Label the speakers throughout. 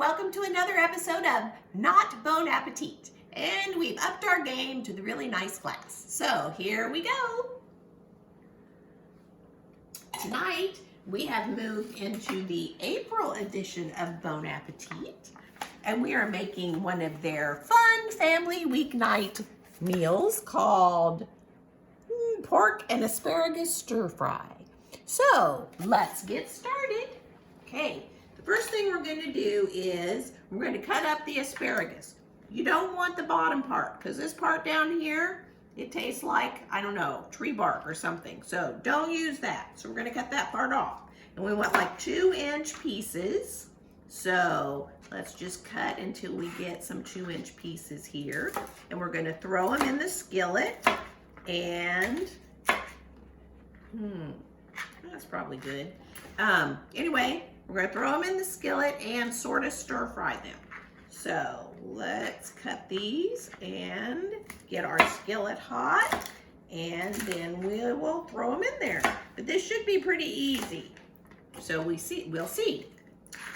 Speaker 1: welcome to another episode of Not Bon Appetit. And we've upped our game to the really nice class. So here we go. Tonight, we have moved into the April edition of Bon Appetit. And we are making one of their fun family weeknight meals called pork and asparagus stir fry. So let's get started. Okay, the first thing we're going to do is we're going to cut up the asparagus. You don't want the bottom part because this part down here, it tastes like, I don't know, tree bark or something. So don't use that. So we're going to cut that part off. And we want like 2-inch pieces. So let's just cut until we get some 2-inch pieces here. And we're going to throw them in the skillet. And, that's probably good. Anyway, we're going to throw them in the skillet and sort of stir fry them. So let's cut these and get our skillet hot, and then we will throw them in there. But this should be pretty easy. So we'll see.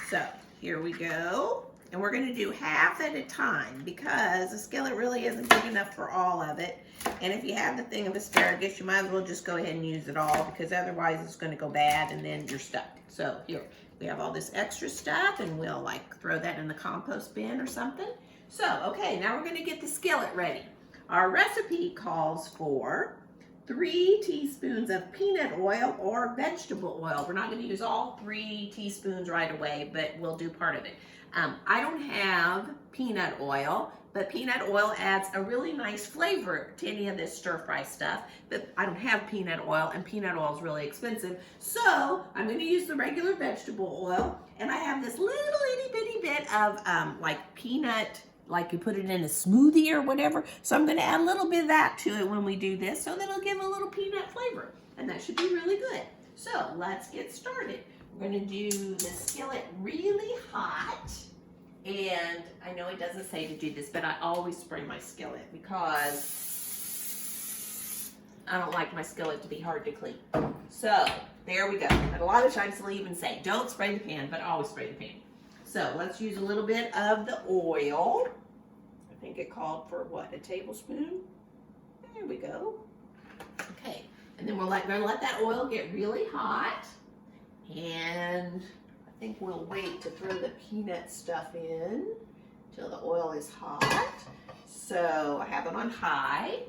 Speaker 1: So here we go. And we're going to do half at a time because the skillet really isn't big enough for all of it. And if you have the thing of asparagus, you might as well just go ahead and use it all because otherwise it's going to go bad and then you're stuck. So here, we have all this extra stuff and we'll like throw that in the compost bin or something. So, okay, now we're going to get the skillet ready. Our recipe calls for 3 teaspoons of peanut oil or vegetable oil. We're not going to use all 3 teaspoons right away, but we'll do part of it. I don't have peanut oil, but peanut oil adds a really nice flavor to any of this stir fry stuff. But I don't have peanut oil, and peanut oil is really expensive. So I'm going to use the regular vegetable oil, and I have this little itty bitty bit of like peanut, like you put it in a smoothie or whatever. So I'm going to add a little bit of that to it when we do this, so that it'll give a little peanut flavor, and that should be really good. So let's get started. We're going to do the skillet really hot. And I know it doesn't say to do this, but I always spray my skillet because I don't like my skillet to be hard to clean. So there we go. And a lot of times they'll even say, don't spray the pan, but I always spray the pan. So let's use a little bit of the oil. I think it called for what, a tablespoon? There we go. Okay, and then we're gonna let that oil get really hot. And I think we'll wait to throw the peanut stuff in till the oil is hot. So I have it on high.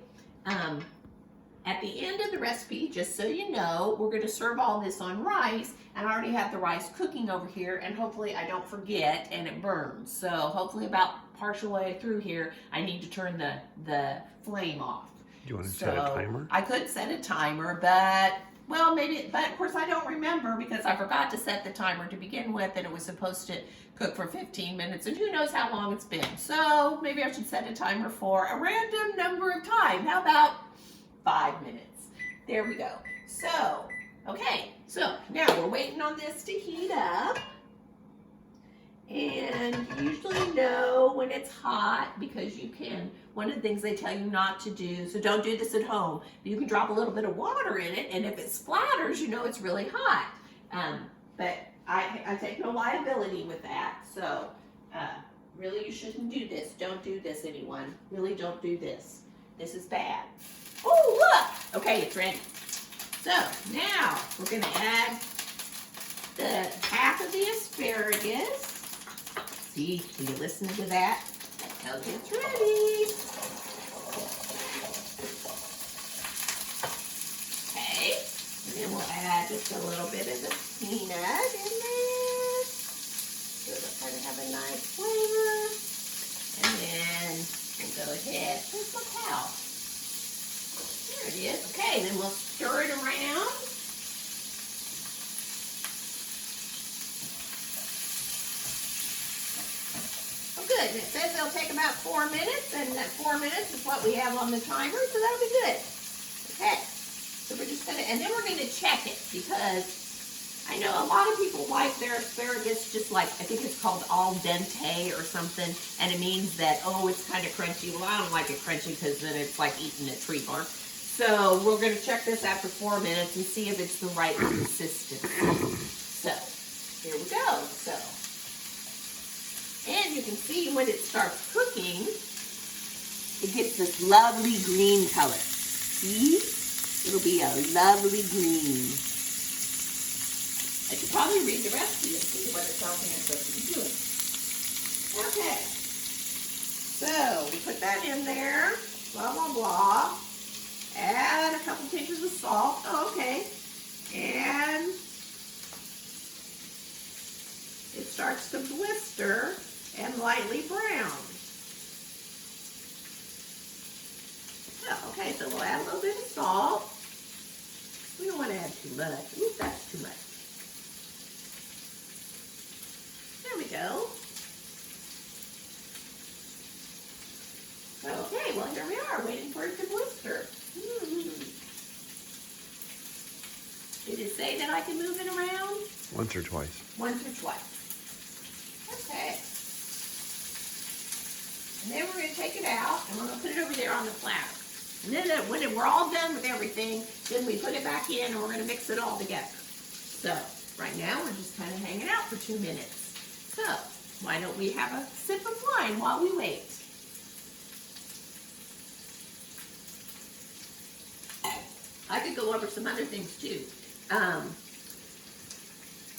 Speaker 1: At the end of the recipe, just so you know, we're going to serve all this on rice, and I already have the rice cooking over here, and hopefully I don't forget and it burns. So hopefully about partial way through here, I need to turn the flame off.
Speaker 2: Do you want to set a timer?
Speaker 1: I could set a timer, but well, maybe, but of course I don't remember because I forgot to set the timer to begin with, and it was supposed to cook for 15 minutes, and who knows how long it's been. So maybe I should set a timer for a random number of time. How about 5 minutes? There we go. So, okay, so now we're waiting on this to heat up. And you usually know when it's hot because you can, one of the things they tell you not to do, so don't do this at home, but you can drop a little bit of water in it, and if it splatters, you know it's really hot. But I take no liability with that, so really you shouldn't do this. Don't do this, anyone. Really don't do this. This is bad. Oh, look! Okay, it's ready. So now we're going to add the half of the asparagus. See, can you listen to that? That tells you it's ready. Okay, and then we'll add just a little bit of the peanut in there. So it'll kind of have a nice flavor. And then we'll go ahead. Where's my towel? There it is. Okay, then we'll stir it around. Good. It says it'll take about 4 minutes, and that 4 minutes is what we have on the timer, so that'll be good. Okay. So we're just gonna, and then we're gonna check it because I know a lot of people like their asparagus just like, I think it's called al dente or something, and it means that, oh, it's kind of crunchy. Well, I don't like it crunchy because then it's like eating a tree bark. So we're gonna check this after 4 minutes and see if it's the right consistency. So here we go. So And you can see when it starts cooking, it gets this lovely green color. See? It'll be a lovely green. I should probably read the recipe and see what it tells me I'm supposed to be doing. Okay. So, we put that in there. Blah, blah, blah. Add a couple pinches of salt. Oh, okay. And it starts to blister and lightly brown. Oh, okay, so we'll add a little bit of salt. We don't want to add too much. Ooh, that's too much. There we go. Okay, well here we are, waiting for it to blister. Did it say that I can move it around?
Speaker 2: Once or twice.
Speaker 1: Once or twice. Okay. And then we're going to take it out and we're going to put it over there on the platter. And then when we're all done with everything, then we put it back in and we're going to mix it all together. So, right now we're just kind of hanging out for 2 minutes. So, why don't we have a sip of wine while we wait? I could go over some other things too. Well,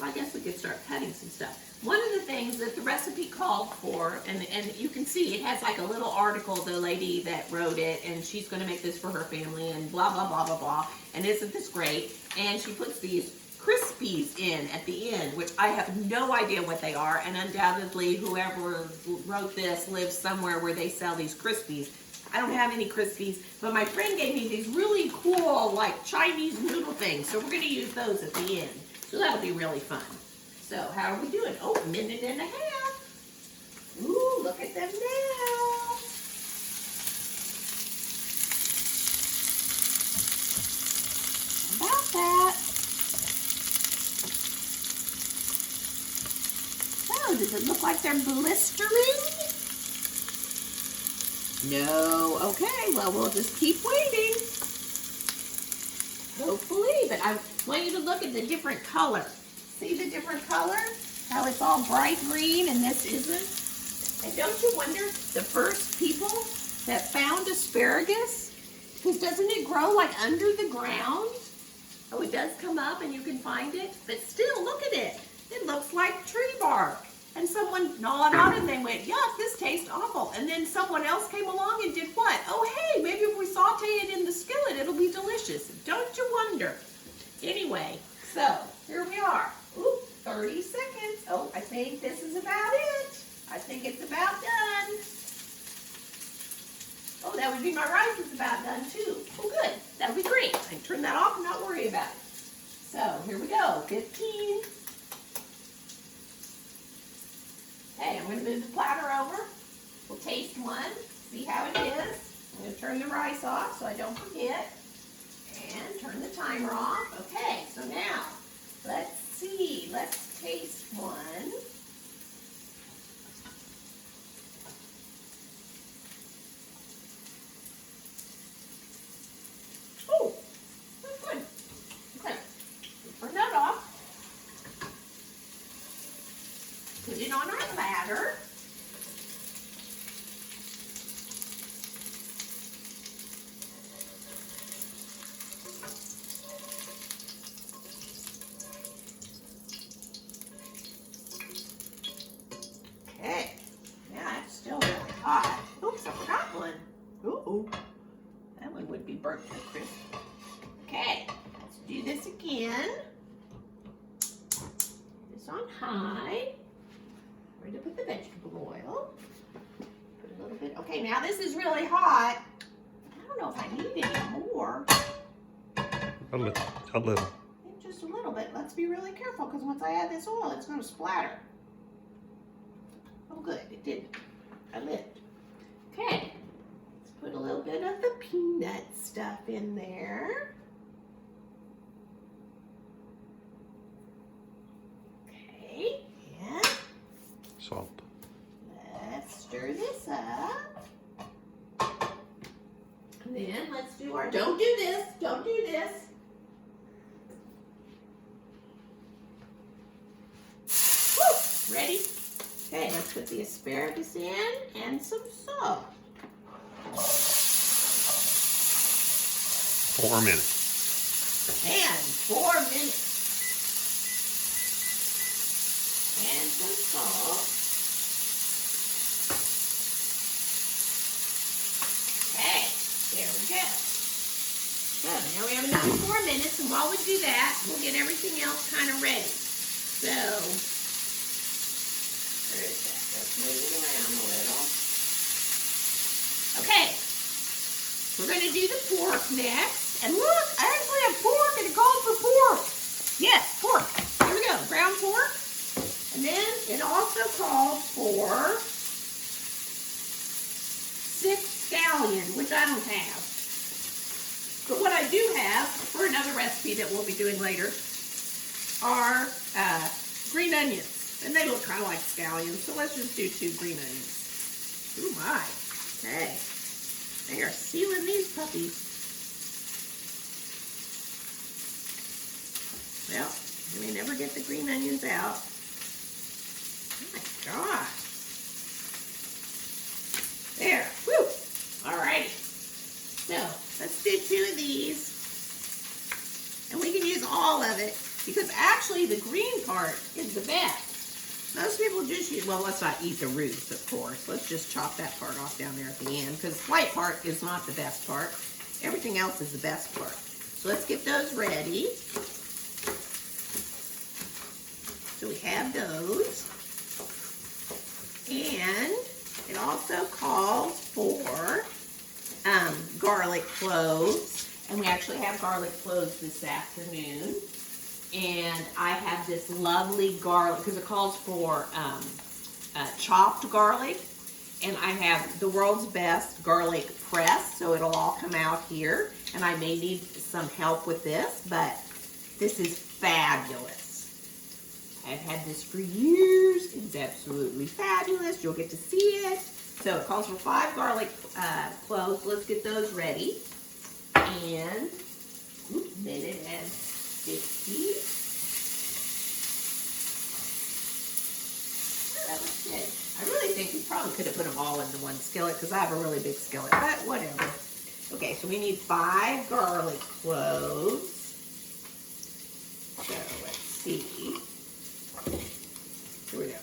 Speaker 1: I guess we could start cutting some stuff. One of the things that the recipe called for, and you can see it has like a little article, the lady that wrote it, and she's going to make this for her family, and blah, blah, blah, blah, blah. And isn't this great? And she puts these Crispies in at the end, which I have no idea what they are, and undoubtedly whoever wrote this lives somewhere where they sell these Crispies. I don't have any Crispies, but my friend gave me these really cool, like, Chinese noodle things, so we're going to use those at the end. So that'll be really fun. So, how are we doing? Oh, a minute and a half. Ooh, look at them now. How about that? Oh, does it look like they're blistering? No. Okay, well, we'll just keep waiting. Hopefully, but I want you to look at the different color. See the different color? How it's all bright green and this isn't? And don't you wonder, the first people that found asparagus, because doesn't it grow like under the ground? Oh, it does come up and you can find it, but still, look at it. It looks like tree bark. And someone gnawed on it and they went, yuck, this tastes awful. And then someone else came along and did what? Oh, hey, maybe if we saute it in the skillet, it'll be delicious. Don't you wonder? Anyway, so here we are. Ooh, 30 seconds. Oh, I think this is about it. I think it's about done. Oh, that would be my rice is about done too. Oh, good. That would be great. I can turn that off and not worry about it. So here we go. 15. Okay, I'm going to move the platter over. We'll taste one, see how it is. I'm going to turn the rice off so I don't forget. And turn the timer off. Okay, so now, let's see. Let's taste one. Oh, that's good. Okay, turn that off. Put it on our platter. Okay, yeah, it's still really hot. Oops, I forgot one. Ooh, that one would be burnt to a crisp. Okay, let's do this again. This on high. Ready to put the vegetable oil. Put a little bit. Okay, now this is really hot. I don't know if I need any more.
Speaker 2: A little.
Speaker 1: Just a little bit. Let's be really careful because once I add this oil, it's going to splatter. Oh, good. It didn't. I lived. Okay. Let's put a little bit of the peanut stuff in there. Okay. And
Speaker 2: Salt.
Speaker 1: let's stir this up. And then let's do our, don't do this. Woo! Ready? Okay, let's put the asparagus in and some salt.
Speaker 2: 4 minutes.
Speaker 1: And 4 minutes. And some salt. Okay, there we go. So now we have another 4 minutes, and while we do that, we'll get everything else kind of ready. So, where is that? Let's move it around a little. Okay, we're going to do the pork next. And look, I actually have pork, and it calls for pork. Yes, pork. Here we go, ground pork. And then it also called for 6 scallion, which I don't have. But what I do have, for another recipe that we'll be doing later, are green onions. And they look kind of like scallions, so let's just do 2 green onions. Ooh my. Okay. They are sealing these puppies. Well, you may never get the green onions out. Oh my gosh. There. Woo! Alrighty. So, let's do 2 of these. And we can use all of it, because actually the green part is the best. Most people just use, well, let's not eat the roots, of course. Let's just chop that part off down there at the end, because the white part is not the best part. Everything else is the best part. So let's get those ready. So we have those. And it also calls for garlic cloves. And we actually have garlic cloves this afternoon. And I have this lovely garlic, because it calls for chopped garlic. And I have the world's best garlic press, so it'll all come out here. And I may need some help with this, but this is fabulous. I've had this for years. It's absolutely fabulous. You'll get to see it. So it calls for 5 garlic cloves. Let's get those ready. And minute and 50. Oh, that looks good. I really think we probably could have put them all into one skillet, because I have a really big skillet, but whatever. Okay, so we need 5 garlic cloves. So let's see. Here we go.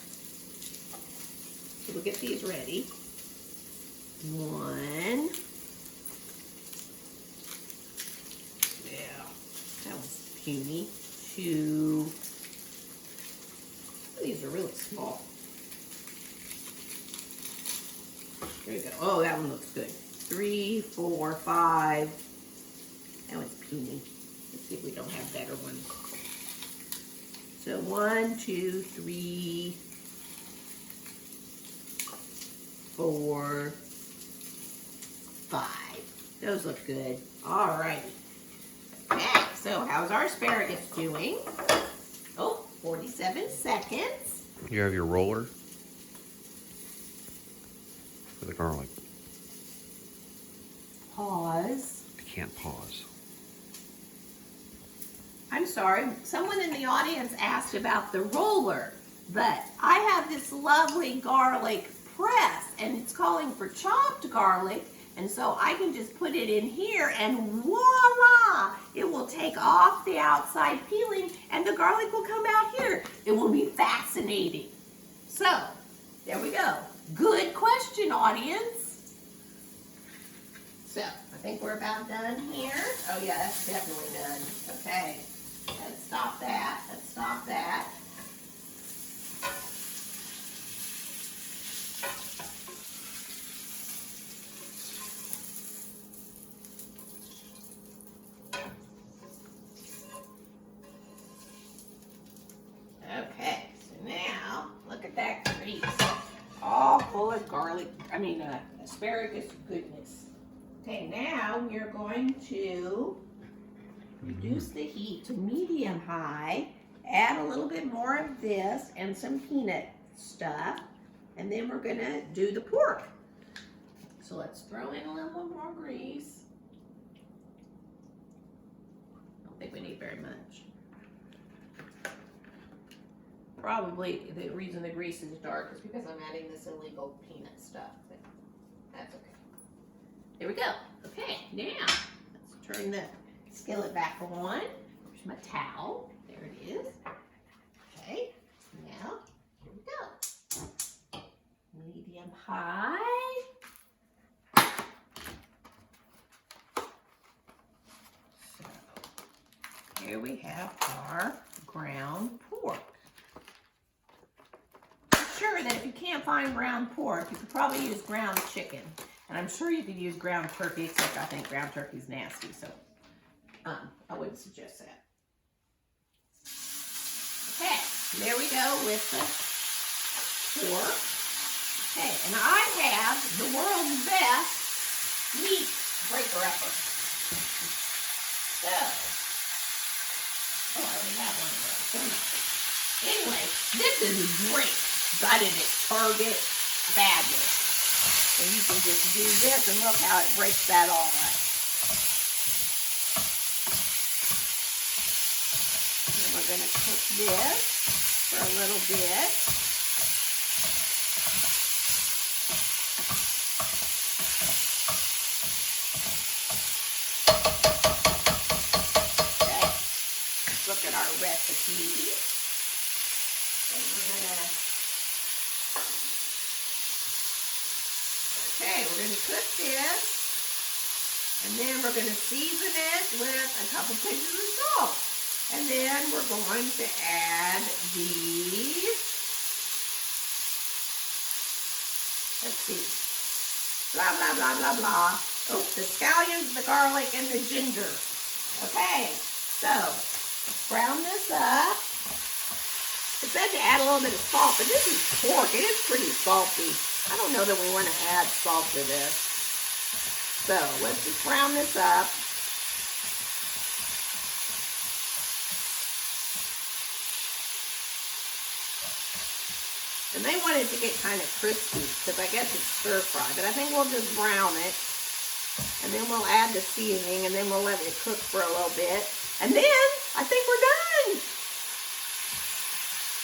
Speaker 1: So we'll get these ready. 1. Yeah, that was puny. 2. These are really small. Here we go. Oh, that one looks good. 3, 4, 5. That one's puny. Let's see if we don't have better ones. So 1, 2, 3, 4, 5. Those look good. All right. Okay, so how's our asparagus doing? Oh, 47 seconds.
Speaker 2: You have your roller for the garlic.
Speaker 1: Pause.
Speaker 2: You can't pause.
Speaker 1: I'm sorry, someone in the audience asked about the roller, but I have this lovely garlic press, and it's calling for chopped garlic, and so I can just put it in here, and voila! It will take off the outside peeling, and the garlic will come out here. It will be fascinating. So, there we go. Good question, audience. So, I think we're about done here. Oh yeah, that's definitely done. Okay. Let's stop that. Let's stop that. Okay, so now look at that grease. All full of garlic, asparagus goodness. Okay, now we're going to reduce the heat to medium high, add a little bit more of this and some peanut stuff, and then we're gonna do the pork. So let's throw in a little bit more grease. I don't think we need very much. Probably the reason the grease is dark is because I'm adding this illegal peanut stuff, but that's okay. There we go. Okay, now let's turn the skillet back on. Here's my towel. There it is. Okay, now here we go. Medium high. So here we have our ground pork. I'm sure that if you can't find ground pork, you could probably use ground chicken. And I'm sure you could use ground turkey, except I think ground turkey's nasty, so I wouldn't suggest that. Okay, there we go with the pork. Okay, and I have the world's best meat breaker upper. So, oh, I already have one of those, don't I? Anyway, this is great. Got it at Target. Fabulous. And you can just do this and look how it breaks that all up. And we're going to cook this for a little bit. Okay, let's look at our recipe. And we're going to cook this, and then we're going to season it with a couple pinches of salt. And then we're going to add these, let's see, blah, blah, blah, blah, blah. Oh, the scallions, the garlic, and the ginger. Okay, so brown this up. It said to add a little bit of salt, but this is pork. It is pretty salty. I don't know that we want to add salt to this. So let's just brown this up. And they want it to get kind of crispy because I guess it's stir fry, but I think we'll just brown it. And then we'll add the seasoning and then we'll let it cook for a little bit. And then I think we're done.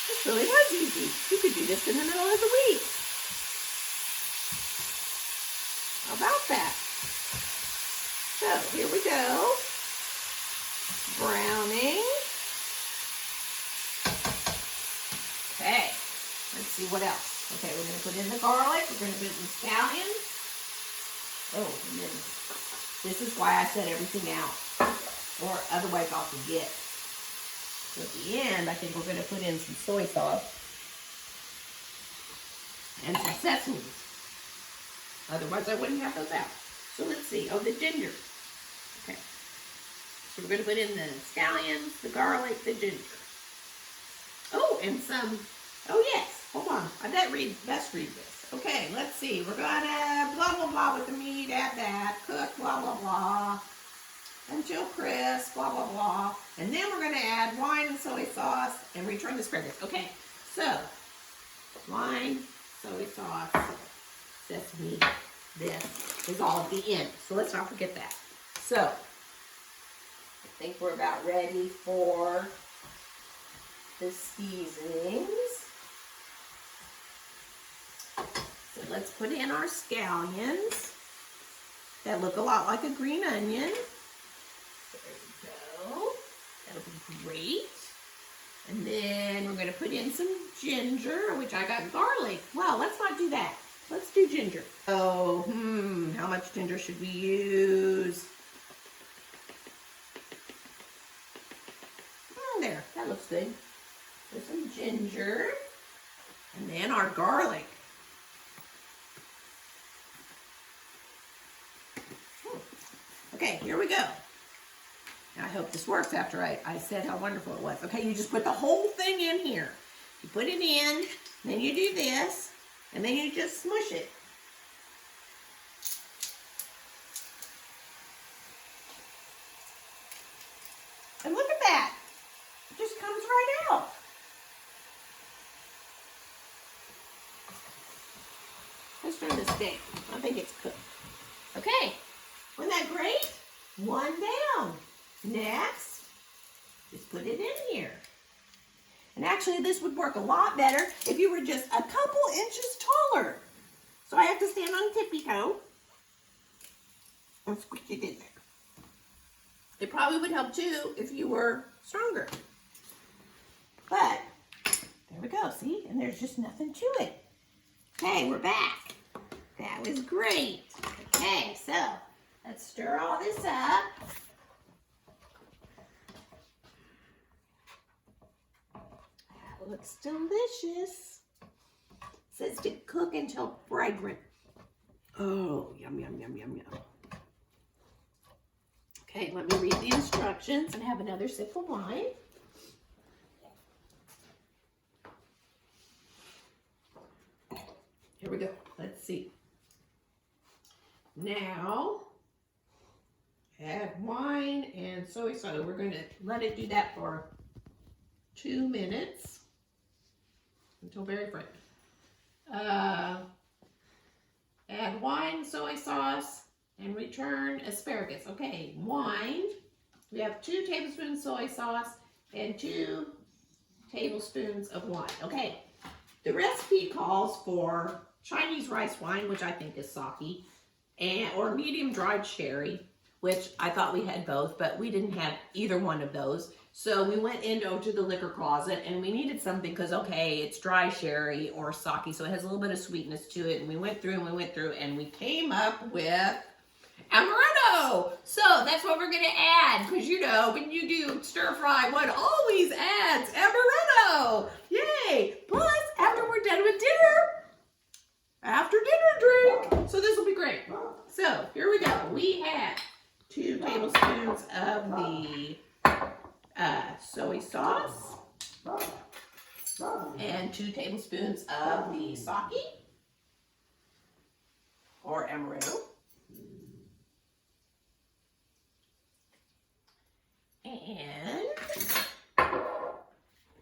Speaker 1: This really was easy. You could do this in the middle of the week. How about that? So here we go. Browning. Okay. Let's see what else. Okay, we're going to put in the garlic. We're going to put in the scallions. Oh, and then this is why I set everything out. Or otherwise I'll forget. So at the end, I think we're going to put in some soy sauce. And some sesame. Otherwise, I wouldn't have those out. So let's see. Oh, the ginger. Okay. So we're going to put in the scallions, the garlic, the ginger. Oh, and some. Oh, yes. Hold on. I best read this. Okay, let's see. We're going to blah, blah, blah with the meat. Add that. Cook, blah, blah, blah. Until crisp, blah, blah, blah. And then we're going to add wine and soy sauce and return the asparagus. Okay, so wine, soy sauce, sesame, this is all at the end. So let's not forget that. So, I think we're about ready for the seasonings. So let's put in our scallions that look a lot like a green onion. There we go. That'll be great. And then we're going to put in some ginger, which I got garlic. Well, let's not do that. Let's do ginger. Oh, how much ginger should we use? There, that looks good. So some ginger. And then our garlic. Okay, here we go. I hope this works after I said how wonderful it was. Okay, you just put the whole thing in here. You put it in, then you do this, and then you just smush it. And look at that. It just comes right out. Let's turn this down. I think it's cooked. Okay, wasn't that great? One down. Next, just put it in here. And actually, this would work a lot better if you were just a couple inches taller. So I have to stand on tippy toe and squish it in there. It probably would help too if you were stronger. But there we go, see? And there's just nothing to it. Okay, we're back. That was great. Okay, so let's stir all this up. That looks delicious. It says to cook until fragrant. Oh, yum, yum, yum, yum, yum. Okay, let me read the instructions and have another sip of wine. Here we go. Let's see. Now, add wine and soy sauce. We're going to let it do that for 2 minutes until very fragrant. Add wine, soy sauce, and return asparagus. Okay, wine. We have 2 tablespoons soy sauce and 2 tablespoons of wine. Okay, the recipe calls for Chinese rice wine, which I think is sake, or medium dried sherry, which I thought we had both, but we didn't have either one of those. So we went into the liquor closet and we needed something because, okay, it's dry sherry or sake, so it has a little bit of sweetness to it. And we went through and we came up with amaretto. So that's what we're gonna add, because you know, when you do stir fry, one always adds amaretto. Yay! Plus, after we're done with dinner, after dinner drink. So this will be great. So here we go. We have 2 tablespoons of the soy sauce and 2 tablespoons of the sake or amaretto. And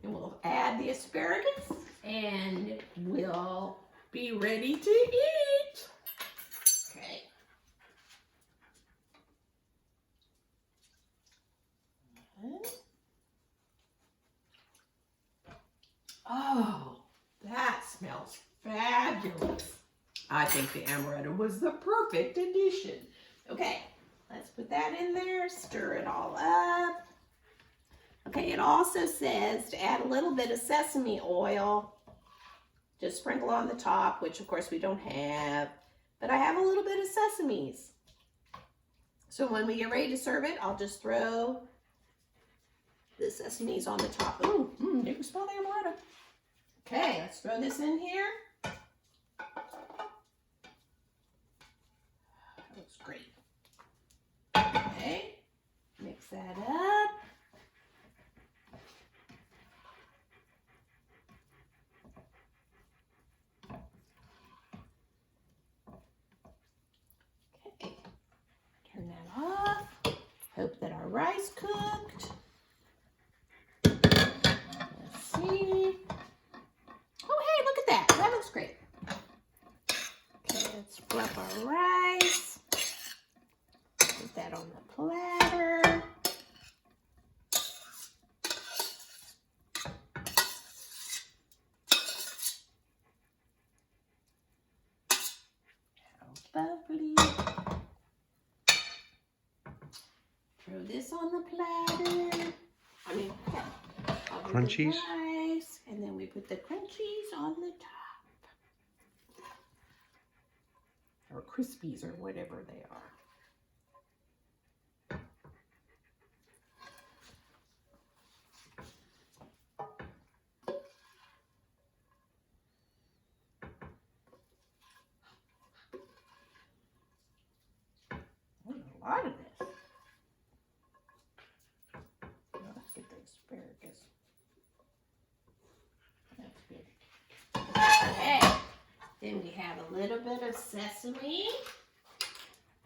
Speaker 1: we'll add the asparagus and we'll be ready to eat. Okay. Oh, that smells fabulous. I think the amaretto was the perfect addition. Okay, let's put that in there, stir it all up. Okay, it also says to add a little bit of sesame oil. Just sprinkle on the top, which of course we don't have, but I have a little bit of sesames. So when we get ready to serve it, I'll just throw the sesames on the top. Ooh, you can smell the amaretto. Okay, let's throw this in here. That looks great. Okay, mix that up. Okay, turn that off. Hope that our rice cooked. Let's see. Oh, hey, look at that. That looks great. Okay, let's fluff our rice. Put that on the platter. How lovely. Throw this on the platter.
Speaker 2: Crunchies?
Speaker 1: Rice, and then we put the crunchies on the top. Or crispies, or whatever they are. There's a lot of this. Let's get the asparagus. That's good. Okay. Then we have a little bit of sesame.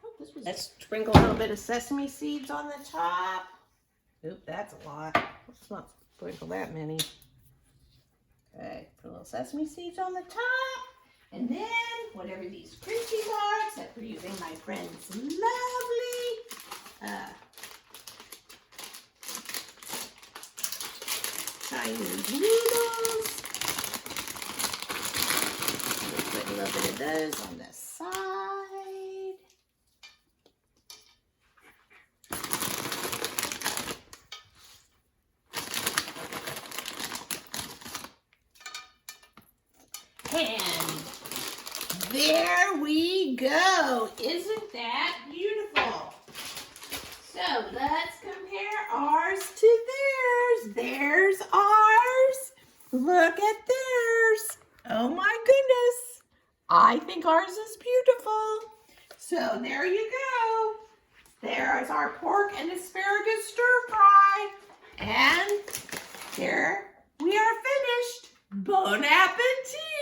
Speaker 1: Oh, let's sprinkle a little bit of sesame seeds on the top. Oop, that's a lot. Let's not sprinkle that many. Okay, put a little sesame seeds on the top. And then, whatever these crunchies are, except for using my friend's lovely Chinese noodles. We'll put a little bit of those on the side. And there we go. Isn't that beautiful? So let's compare ours to theirs. There's ours. Look at theirs. Oh my goodness. I think ours is beautiful. So there you go. There's our pork and asparagus stir fry. And there we are finished. Bon appetit.